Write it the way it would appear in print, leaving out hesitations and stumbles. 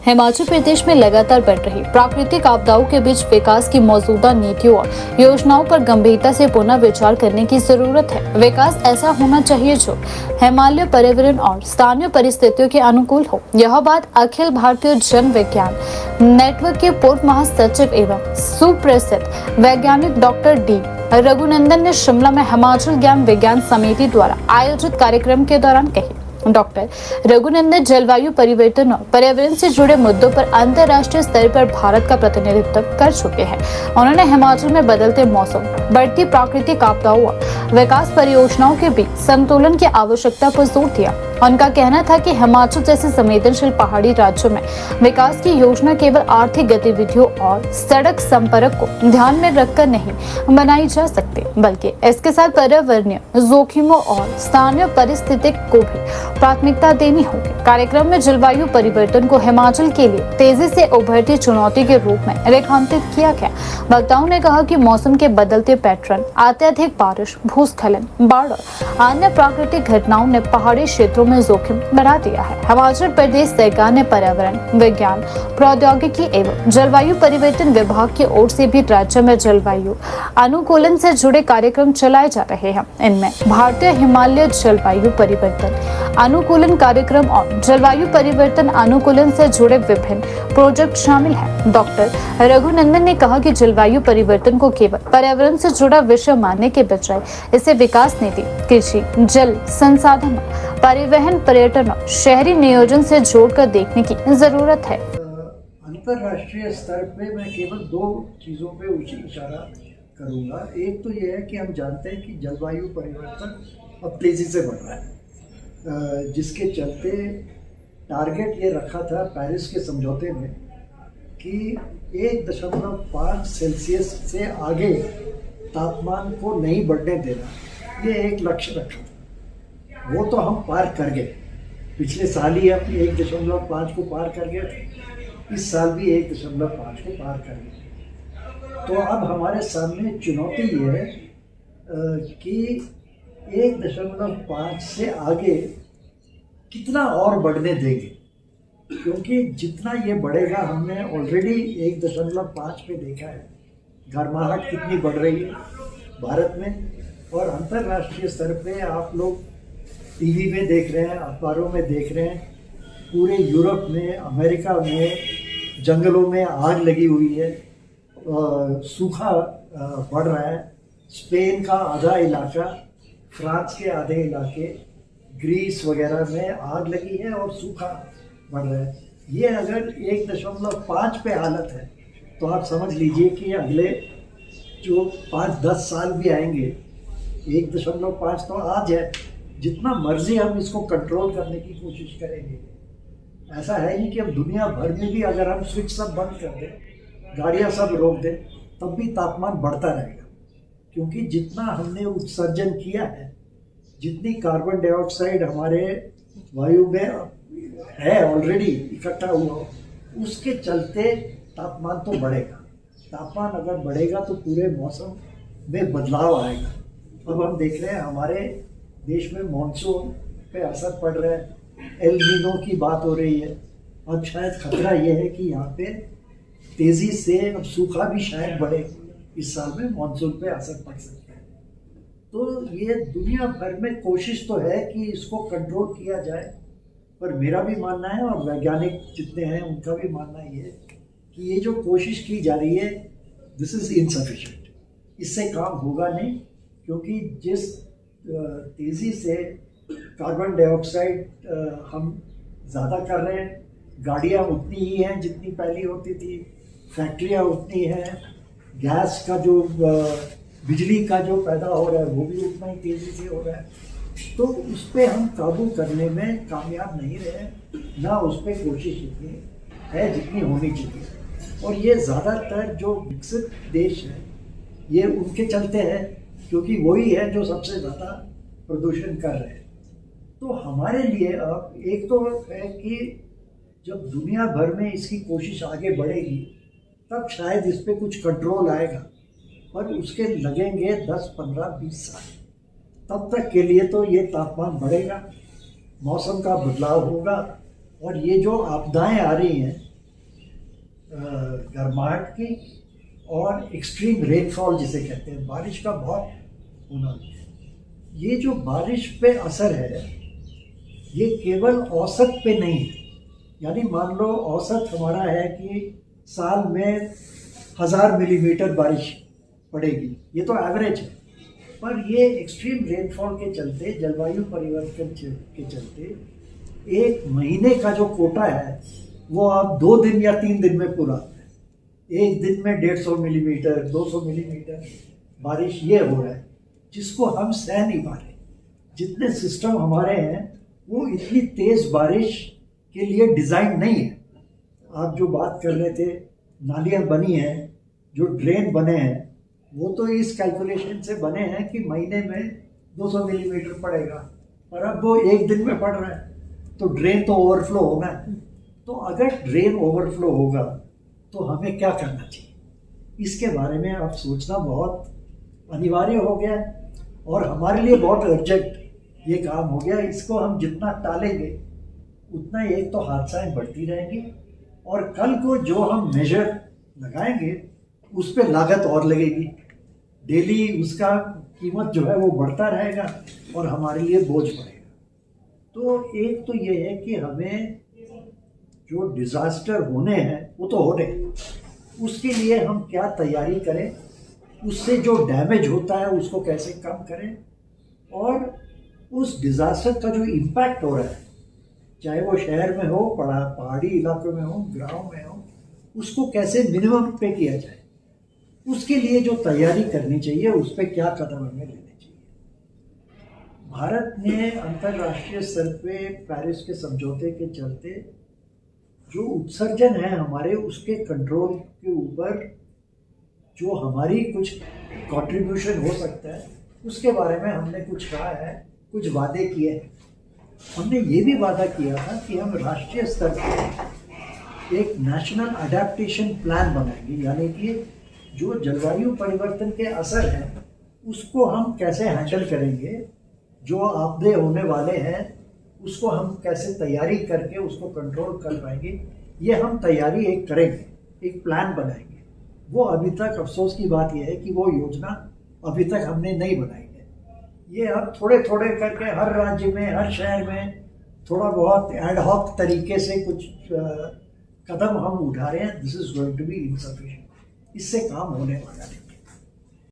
हिमाचल प्रदेश में लगातार बढ़ रही प्राकृतिक आपदाओं के बीच विकास की मौजूदा नीतियों और योजनाओं पर गंभीरता से पुनः विचार करने की जरूरत है। विकास ऐसा होना चाहिए जो हिमालय पर्यावरण और स्थानीय परिस्थितियों के अनुकूल हो। यह बात अखिल भारतीय जन विज्ञान नेटवर्क के पूर्व महासचिव एवं सुप्रसिद्ध वैज्ञानिक डॉक्टर डी रघुनंदन ने शिमला में हिमाचल ज्ञान विज्ञान समिति द्वारा आयोजित कार्यक्रम के दौरान कही। डॉक्टर रघुनंदन जलवायु परिवर्तन और पर्यावरण से जुड़े मुद्दों पर अंतर्राष्ट्रीय स्तर पर भारत का प्रतिनिधित्व कर चुके हैं। उन्होंने हिमाचल में बदलते मौसम, बढ़ती प्राकृतिक आपदाओं और विकास परियोजनाओं के बीच संतुलन की आवश्यकता पर जोर दिया। उनका कहना था कि हिमाचल जैसे संवेदनशील पहाड़ी राज्यों में विकास की योजना केवल आर्थिक गतिविधियों और सड़क संपर्क को ध्यान में रखकर नहीं बनाई जा सकती, बल्कि इसके साथ पर्यावरणीय जोखिमों और स्थानीय परिस्थिति को भी प्राथमिकता देनी होगी। कार्यक्रम में जलवायु परिवर्तन को हिमाचल के लिए तेजी से उभरती चुनौती के रूप में रेखांकित किया गया। वक्ताओं ने कहा कि मौसम के बदलते पैटर्न, अत्यधिक बारिश, भूस्खलन, बाढ़ और अन्य प्राकृतिक घटनाओं ने पहाड़ी क्षेत्रों में जोखिम बढ़ा दिया है। हिमाचल प्रदेश सरकार ने पर्यावरण विज्ञान, प्रौद्योगिकी एवं जलवायु परिवर्तन विभाग की ओर से भी राज्य में जलवायु अनुकूलन से जुड़े कार्यक्रम चलाए जा रहे हैं। इनमें भारतीय हिमालय जलवायु परिवर्तन अनुकूलन कार्यक्रम और जलवायु परिवर्तन अनुकूलन से जुड़े विभिन्न प्रोजेक्ट शामिल हैं। डॉक्टर रघुनंदन ने कहा कि जलवायु परिवर्तन को केवल पर्यावरण से जुड़ा विषय मानने के बजाय इसे विकास नीति, कृषि, जल संसाधन, परिवहन, पर्यटन और शहरी नियोजन से जोड़कर देखने की जरूरत है। अंतर्राष्ट्रीय स्तर पे मैं केवल दो चीज़ों पे इशारा करूँगा। एक तो यह है कि हम जानते हैं कि जलवायु परिवर्तन अब तेज़ी से बढ़ रहा है, जिसके चलते टारगेट ये रखा था पेरिस के समझौते में कि 1.5 सेल्सियस से आगे तापमान को नहीं बढ़ने देना, ये एक लक्ष्य रखा था। वो तो हम पार कर गए। पिछले साल ही हम 1.5 को पार कर गए थे, इस साल भी 1.5 को पार कर गए। तो अब हमारे सामने चुनौती ये है कि 1.5 से आगे कितना और बढ़ने देंगे, क्योंकि जितना ये बढ़ेगा, हमने ऑलरेडी 1.5 पे देखा है गर्माहट कितनी बढ़ रही है भारत में, और अंतर्राष्ट्रीय स्तर पे आप लोग टीवी में देख रहे हैं, अखबारों में देख रहे हैं, पूरे यूरोप में, अमेरिका में जंगलों में आग लगी हुई है, सूखा बढ़ रहा है। स्पेन का आधा इलाका, फ्रांस के आधे इलाके, ग्रीस वगैरह में आग लगी है और सूखा बढ़ रहा है। ये अगर 1.5 पे हालत है तो आप समझ लीजिए कि अगले जो 5-10 साल भी आएंगे, 1.5 तो आज है, जितना मर्जी हम इसको कंट्रोल करने की कोशिश करेंगे, ऐसा है नहीं कि हम दुनिया भर में भी अगर हम स्विच सब बंद कर दें, गाड़ियाँ सब रोक दें, तब भी तापमान बढ़ता रहेगा। क्योंकि जितना हमने उत्सर्जन किया है, जितनी कार्बन डाइऑक्साइड हमारे वायु में है ऑलरेडी इकट्ठा हुआ, उसके चलते तापमान तो बढ़ेगा। तापमान अगर बढ़ेगा तो पूरे मौसम में बदलाव आएगा। अब हम देख रहे हैं हमारे देश में मानसून पे असर पड़ रहा है, एल नीनो की बात हो रही है। अब शायद खतरा ये है कि यहाँ पे तेज़ी से अब सूखा भी शायद बढ़े, इस साल में मानसून पे असर पड़ सकता है। तो ये दुनिया भर में कोशिश तो है कि इसको कंट्रोल किया जाए, पर मेरा भी मानना है और वैज्ञानिक जितने हैं उनका भी मानना ये है कि ये जो कोशिश की जा रही है, दिस इज़ इनसफिशिएंट। इससे काम होगा नहीं, क्योंकि जिस तेज़ी से कार्बन डाइऑक्साइड हम ज़्यादा कर रहे हैं, गाड़ियाँ उतनी ही हैं जितनी पहले होती थी, फैक्ट्रियाँ उतनी हैं, गैस का जो बिजली का जो पैदा हो रहा है वो भी उतना ही तेज़ी से हो रहा है। तो उस पर हम काबू करने में कामयाब नहीं रहे, ना उस पर कोशिश इतनी है जितनी होनी चाहिए। और ये ज़्यादातर जो विकसित देश हैं, ये उनके चलते हैं, क्योंकि वही है जो सबसे ज़्यादा प्रदूषण कर रहे हैं। तो हमारे लिए अब एक तो है कि जब दुनिया भर में इसकी कोशिश आगे बढ़ेगी, तब शायद इस पर कुछ कंट्रोल आएगा, पर उसके लगेंगे 10, 15, 20 साल। तब तक के लिए तो ये तापमान बढ़ेगा, मौसम का बदलाव होगा, और ये जो आपदाएं आ रही हैं गर्माहट की और एक्सट्रीम रेनफॉल जिसे कहते हैं, बारिश का बहुत होना। ये जो बारिश पे असर है ये केवल औसत पे नहीं है, यानी मान लो औसत हमारा है कि साल में 1000 मिलीमीटर बारिश पड़ेगी, ये तो एवरेज है। पर ये एक्सट्रीम रेनफॉल के चलते, जलवायु परिवर्तन के चलते एक महीने का जो कोटा है वो अब 2 दिन या 3 दिन में पूरा होता है। एक दिन में 150 मिलीमीटर 200 मिलीमीटर बारिश ये हो रहा है, जिसको हम सह नहीं पा रहे। जितने सिस्टम हमारे हैं वो इतनी तेज बारिश के लिए डिज़ाइन नहीं है। आप जो बात कर रहे थे, नालियाँ बनी हैं, जो ड्रेन बने हैं, वो तो इस कैलकुलेशन से बने हैं कि महीने में 200 मिलीमीटर पड़ेगा, पर अब वो एक दिन में पड़ रहा है, तो ड्रेन तो ओवरफ्लो होना है। तो अगर ड्रेन ओवरफ्लो होगा तो हमें क्या करना चाहिए, इसके बारे में अब सोचना बहुत अनिवार्य हो गया है और हमारे लिए बहुत अर्जेंट ये काम हो गया। इसको हम जितना टालेंगे उतना एक तो हादसाएं बढ़ती रहेंगी और कल को जो हम मेजर लगाएंगे उस पर लागत और लगेगी, डेली उसका कीमत जो है वो बढ़ता रहेगा और हमारे लिए बोझ पड़ेगा। तो एक तो ये है कि हमें जो डिज़ास्टर होने हैं वो तो होने, उसके लिए हम क्या तैयारी करें, उससे जो डैमेज होता है उसको कैसे कम करें, और उस डिज़ास्टर का जो इम्पैक्ट हो रहा है, चाहे वो शहर में हो, पहाड़ी इलाकों में हो, गाँव में हो, उसको कैसे मिनिमम पे किया जाए, उसके लिए जो तैयारी करनी चाहिए, उस पर क्या कदम हमें लेने चाहिए। भारत ने अंतर्राष्ट्रीय स्तर पे पेरिस के समझौते के चलते जो उत्सर्जन है हमारे, उसके कंट्रोल के ऊपर जो हमारी कुछ कंट्रीब्यूशन हो सकता है उसके बारे में हमने कुछ कहा है, कुछ वादे किए हैं। हमने ये भी वादा किया था कि हम राष्ट्रीय स्तर पर एक नेशनल अडेप्टेशन प्लान बनाएंगे, यानी कि जो जलवायु परिवर्तन के असर हैं उसको हम कैसे हैंडल करेंगे, जो आपदे होने वाले हैं उसको हम कैसे तैयारी करके उसको कंट्रोल कर पाएंगे, ये हम तैयारी एक करेंगे, एक प्लान बनाएंगे। वो अभी तक अफसोस की बात यह है कि वो योजना अभी तक हमने नहीं बनाई है। ये अब थोड़े थोड़े करके हर राज्य में, हर शहर में थोड़ा बहुत एड हॉक तरीके से कुछ कदम हम उठा रहे हैं। This is going to be insufficient, इससे काम होने वाला नहीं।